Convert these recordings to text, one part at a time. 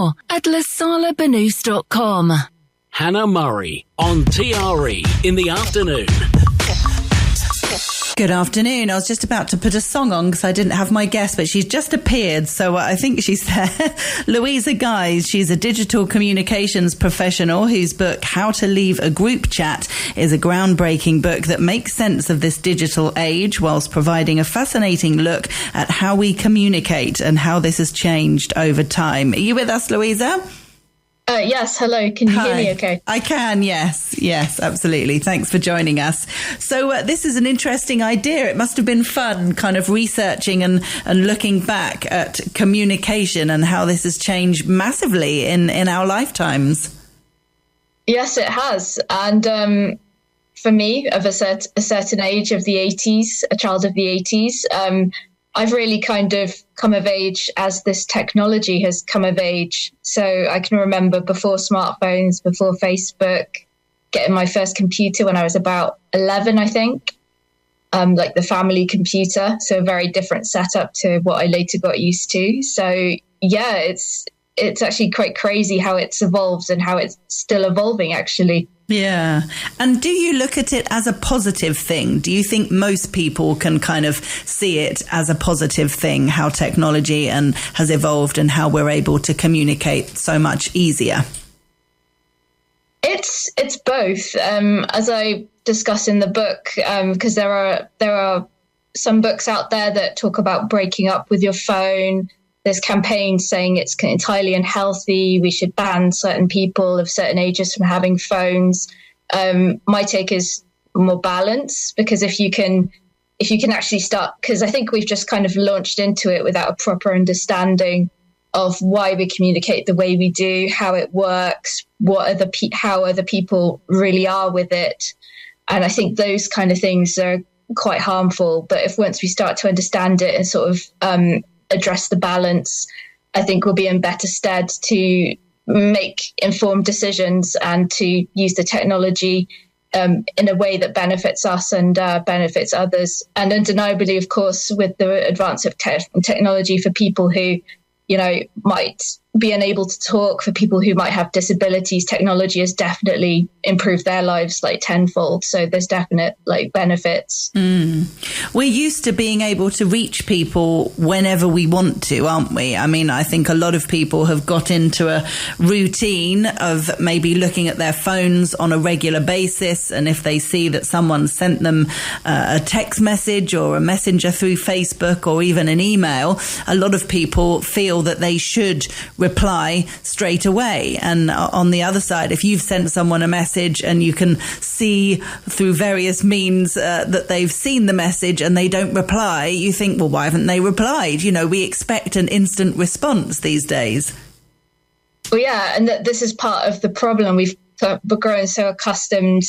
more at lasalabanous.com. Hannah Murray on TRE in the afternoon. Good afternoon. I was just about to put a song on because I didn't have my guest, but she's just appeared, so I think she's there. Louisa Guise. She's a digital communications professional whose book, How to Leave a Group Chat, is a groundbreaking book that makes sense of this digital age whilst providing a fascinating look at how we communicate and how this has changed over time. Are you with us, Louisa? Yes, hello. Can you hear me okay? I can, yes. Yes, absolutely. Thanks for joining us. So this is an interesting idea. It must have been fun kind of researching and looking back at communication and how this has changed massively in our lifetimes. Yes, it has. And for me, of a certain age of the 80s, a child of the 80s, I've really kind of come of age as this technology has come of age. So I can remember before smartphones, before Facebook, getting my first computer when I was about 11, I think, like the family computer. So a very different setup to what I later got used to. So yeah, it's actually quite crazy how it's evolved and how it's still evolving, actually. Yeah. And do you look at it as a positive thing? Do you think most people can kind of see it as a positive thing, how technology has evolved and how we're able to communicate so much easier? It's both, as I discuss in the book, because there are some books out there that talk about breaking up with your phone. There's campaigns saying it's entirely unhealthy. We should ban certain people of certain ages from having phones. My take is more balance, because if you can actually start, because I think we've just kind of launched into it without a proper understanding of why we communicate the way we do, how it works, how other people really are with it. And I think those kind of things are quite harmful. But if once we start to understand it and sort of address the balance, I think we'll be in better stead to make informed decisions and to use the technology in a way that benefits us and benefits others. And undeniably, of course, with the advance of technology for people who, might be unable to talk, for people who might have disabilities, technology has definitely improved their lives like tenfold. So there's definite benefits. We're used to being able to reach people whenever we want to, aren't we? I mean, I think a lot of people have got into a routine of maybe looking at their phones on a regular basis. And if they see that someone sent them a text message or a messenger through Facebook or even an email, a lot of people feel that they should reply straight away. And on the other side, if you've sent someone a message and you can see through various means that they've seen the message and they don't reply, you think, well, why haven't they replied? We expect an instant response these days. Well, yeah, and this is part of the problem. We've grown so accustomed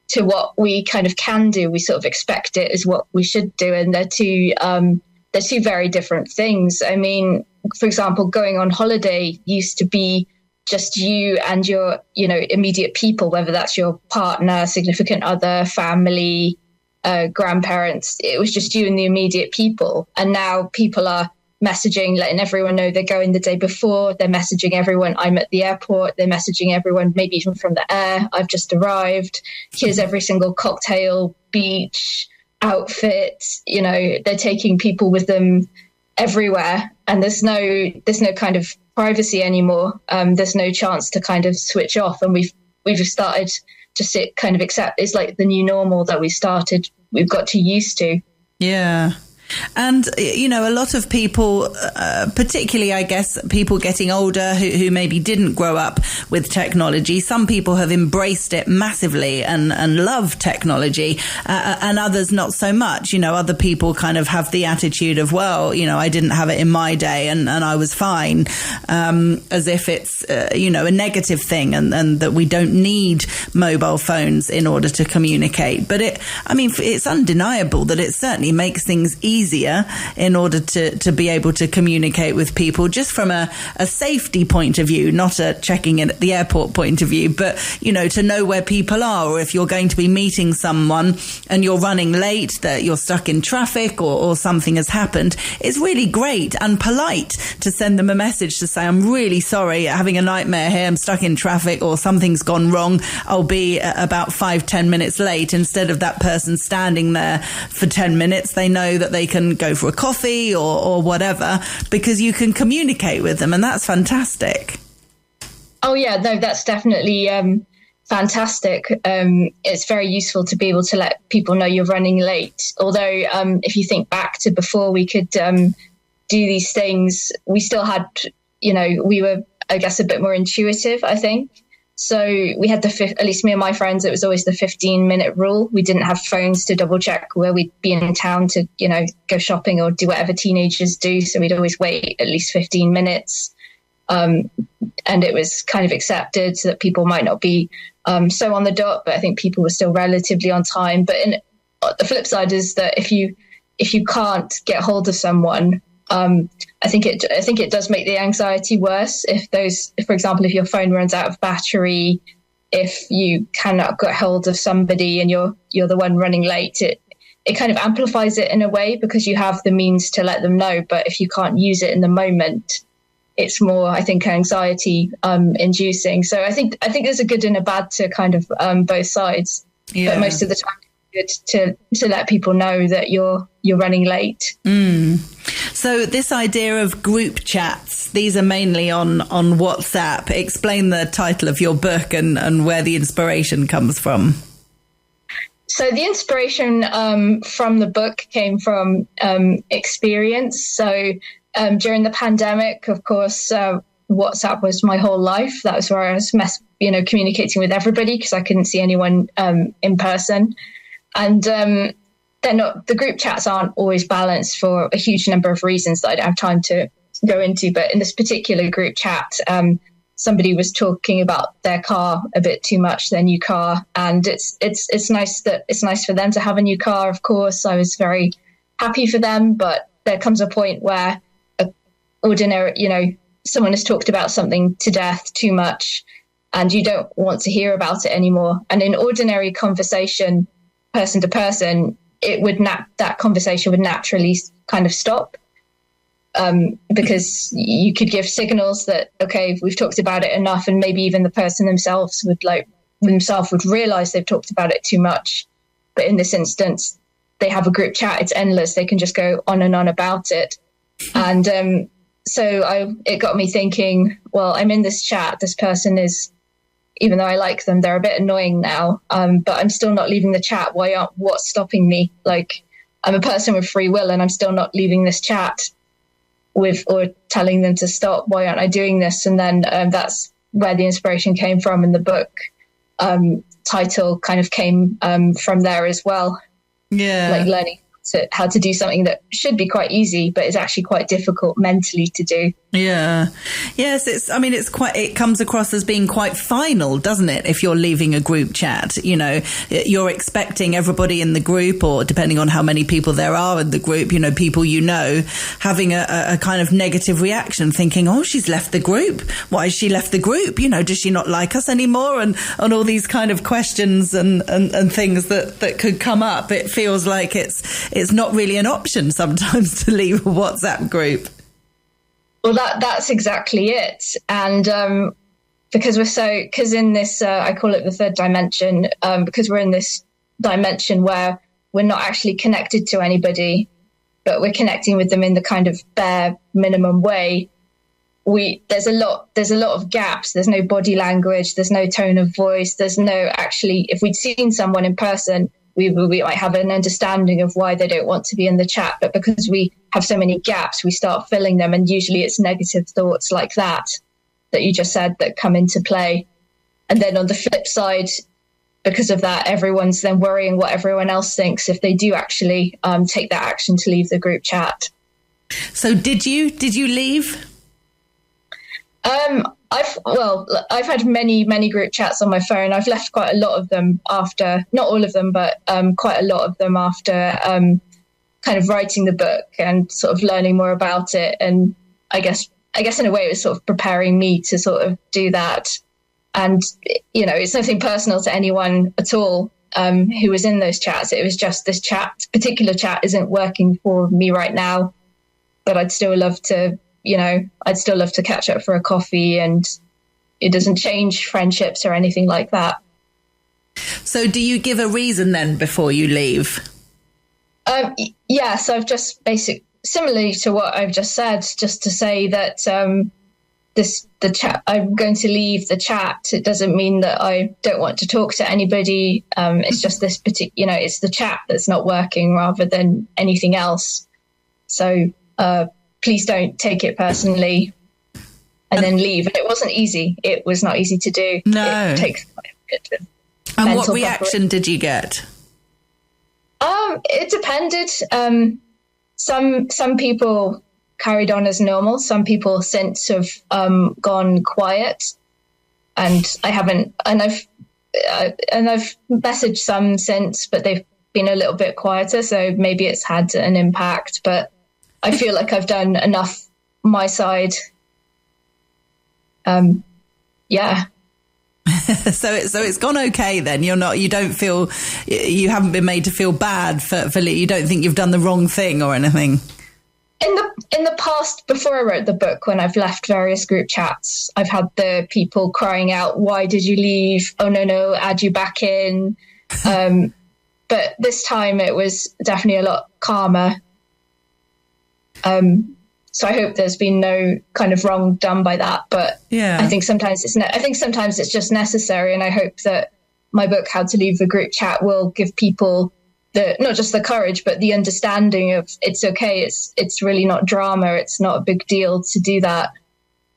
to what we kind of can do. We sort of expect it as what we should do, and they're two very different things. I mean, for example, going on holiday used to be just you and your, immediate people, whether that's your partner, significant other, family, grandparents. It was just you and the immediate people. And now people are messaging, letting everyone know they're going the day before. They're messaging everyone, I'm at the airport. They're messaging everyone, maybe even from the air, I've just arrived. Here's every single cocktail, beach, outfit. They're taking people with them everywhere, and there's no kind of privacy anymore. There's no chance to kind of switch off, and we've started to kind of accept it's like the new normal that we've got too used to. Yeah. And, a lot of people, particularly, I guess, people getting older who maybe didn't grow up with technology, some people have embraced it massively and love technology, and others not so much. Other people kind of have the attitude of, well, I didn't have it in my day and I was fine, as if it's, a negative thing and that we don't need mobile phones in order to communicate. But it's undeniable that it certainly makes things easier easier in order to be able to communicate with people, just from a safety point of view, not a checking in at the airport point of view, but, you know, to know where people are, or if you're going to be meeting someone and you're running late, that you're stuck in traffic or something has happened, it's really great and polite to send them a message to say, I'm really sorry, having a nightmare here, I'm stuck in traffic, or something's gone wrong, I'll be about 5-10 minutes late. Instead of that person standing there for 10 minutes, they know that they can go for a coffee or whatever, because you can communicate with them, and that's fantastic. Oh yeah, no, that's definitely fantastic. It's very useful to be able to let people know you're running late. Although if you think back to before we could do these things, we still had, you know, we were, I guess, a bit more intuitive, I think. So we had at least me and my friends, it was always the 15-minute rule. We didn't have phones to double check where we'd be in town to, you know, go shopping or do whatever teenagers do. So we'd always wait at least 15 minutes. And it was kind of accepted so that people might not be so on the dot, but I think people were still relatively on time. But the flip side is that if you can't get hold of someone, I think it does make the anxiety worse. For example, if your phone runs out of battery, if you cannot get hold of somebody and you're the one running late, it kind of amplifies it in a way, because you have the means to let them know. But if you can't use it in the moment, it's more, I think, anxiety inducing. So I think there's a good and a bad to kind of both sides. Yeah. But most of the time, it's good to let people know that you're running late. So this idea of group chats, these are mainly on WhatsApp. Explain the title of your book and where the inspiration comes from. So the inspiration from the book came from experience. So during the pandemic, of course, WhatsApp was my whole life. That was where I was communicating with everybody, because I couldn't see anyone in person. And the group chats aren't always balanced for a huge number of reasons that I don't have time to go into. But in this particular group chat, somebody was talking about their car a bit too much, their new car, and it's nice for them to have a new car. Of course, I was very happy for them, but there comes a point where someone has talked about something to death too much, and you don't want to hear about it anymore. And in ordinary conversation, person to person, that conversation would naturally kind of stop, because you could give signals that, okay, we've talked about it enough, and maybe even the person themselves would realize they've talked about it too much. But in this instance, they have a group chat, it's endless, they can just go on and on about it. And it got me thinking, well, I'm in this chat, this person is, even though I like them, they're a bit annoying now, but I'm still not leaving the chat. What's stopping me? Like, I'm a person with free will, and I'm still not leaving this chat or telling them to stop. Why aren't I doing this? And then that's where the inspiration came from, and the book title kind of came from there as well. Yeah, like learning how to do something that should be quite easy, but is actually quite difficult mentally to do. Yeah. Yes, it comes across as being quite final, doesn't it? If you're leaving a group chat, you're expecting everybody in the group, or depending on how many people there are in the group, people having a kind of negative reaction, thinking, oh, she's left the group. Why has she left the group? Does she not like us anymore? And all these kind of questions and things that could come up. It feels like it's not really an option sometimes to leave a WhatsApp group. Well, that's exactly it. And because in this, I call it the third dimension, because we're in this dimension where we're not actually connected to anybody, but we're connecting with them in the kind of bare minimum way. There's a lot of gaps. There's no body language. There's no tone of voice. There's no actually, if we'd seen someone in person, we might have an understanding of why they don't want to be in the chat. But because we have so many gaps, we start filling them. And usually it's negative thoughts like that you just said that come into play. And then on the flip side, because of that, everyone's then worrying what everyone else thinks if they do actually take that action to leave the group chat. So did you leave? I've had many group chats on my phone. I've left quite a lot of them after, not all of them, but quite a lot of them after kind of writing the book and sort of learning more about it. And I guess in a way it was sort of preparing me to sort of do that. And, it's nothing personal to anyone at all who was in those chats. It was just this particular chat isn't working for me right now, but I'd still love to catch up for a coffee, and it doesn't change friendships or anything like that. So do you give a reason then before you leave? Yes, I've just similarly to what I've just said, just to say that the chat, I'm going to leave the chat. It doesn't mean that I don't want to talk to anybody. It's just this particular, it's the chat that's not working rather than anything else. So please don't take it personally and then leave. And it wasn't easy. It was not easy to do. No. It takes quite a bit of And what reaction did you get? It depended. Some people carried on as normal. Some people since have gone quiet, and I've messaged some since, but they've been a little bit quieter. So maybe it's had an impact. But I feel like I've done enough my side. Yeah. So it's gone okay then. You don't feel, you haven't been made to feel bad for you don't think you've done the wrong thing or anything? In the past, before I wrote the book, when I've left various group chats, I've had the people crying out, "Why did you leave? Oh no, add you back in." But this time it was definitely a lot calmer. So I hope there's been no kind of wrong done by that. But yeah, I think sometimes it's just necessary. And I hope that my book, How to Leave a Group Chat, will give people not just the courage, but the understanding of it's okay. It's really not drama. It's not a big deal to do that.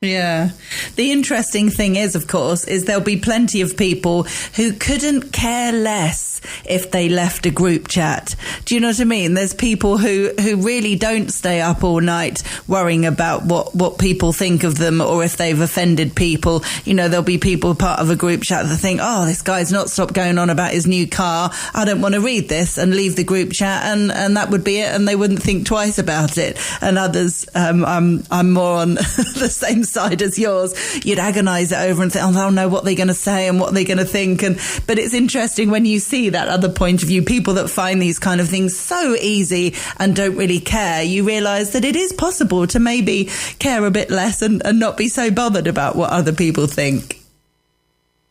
Yeah. The interesting thing is, of course, is there'll be plenty of people who couldn't care less if they left a group chat. Do you know what I mean? There's people who really don't stay up all night worrying about what people think of them or if they've offended people. There'll be people part of a group chat that think, oh, this guy's not stopped going on about his new car. I don't want to read this, and leave the group chat, and that would be it, and they wouldn't think twice about it. And others, I'm more on the same side as yours. You'd agonize it over and think, oh no, what are they going to say and what are they going to think? But it's interesting when you see that other point of view, people that find these kind of things so easy and don't really care. You realize that it is possible to maybe care a bit less and not be so bothered about what other people think.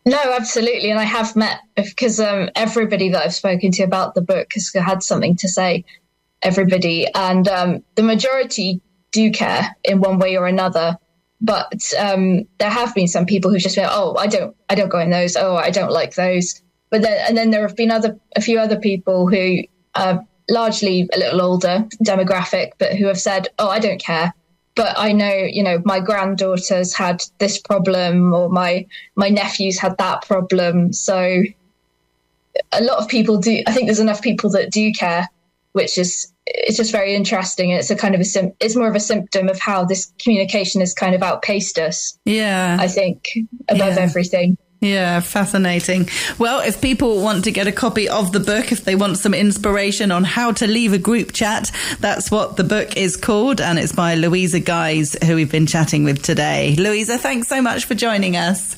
No, absolutely. And I have met, because everybody that I've spoken to about the book has had something to say, everybody. And the majority do care in one way or another. But there have been some people who just been, oh, I don't go in those. Oh, I don't like those. But then there have been a few other people who are largely a little older demographic, but who have said, oh, I don't care. But I know, my granddaughter's had this problem, or my nephew's had that problem. So a lot of people do. I think there's enough people that do care, which is, it's just very interesting. It's a kind of it's more of a symptom of how this communication has kind of outpaced us. Yeah, I think above everything. Yeah, fascinating. Well, if people want to get a copy of the book, if they want some inspiration on how to leave a group chat, that's what the book is called, and it's by Louisa Guise, who we've been chatting with today. Louisa, thanks so much for joining us.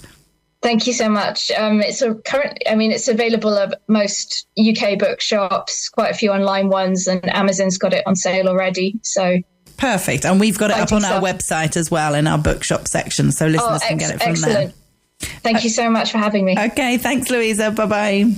Thank you so much. It's available at most UK bookshops, quite a few online ones, and Amazon's got it on sale already. So perfect. And we've got it up on our website as well in our bookshop section, so listeners can get it from there. Thank you so much for having me. Okay, thanks, Louisa. Bye-bye.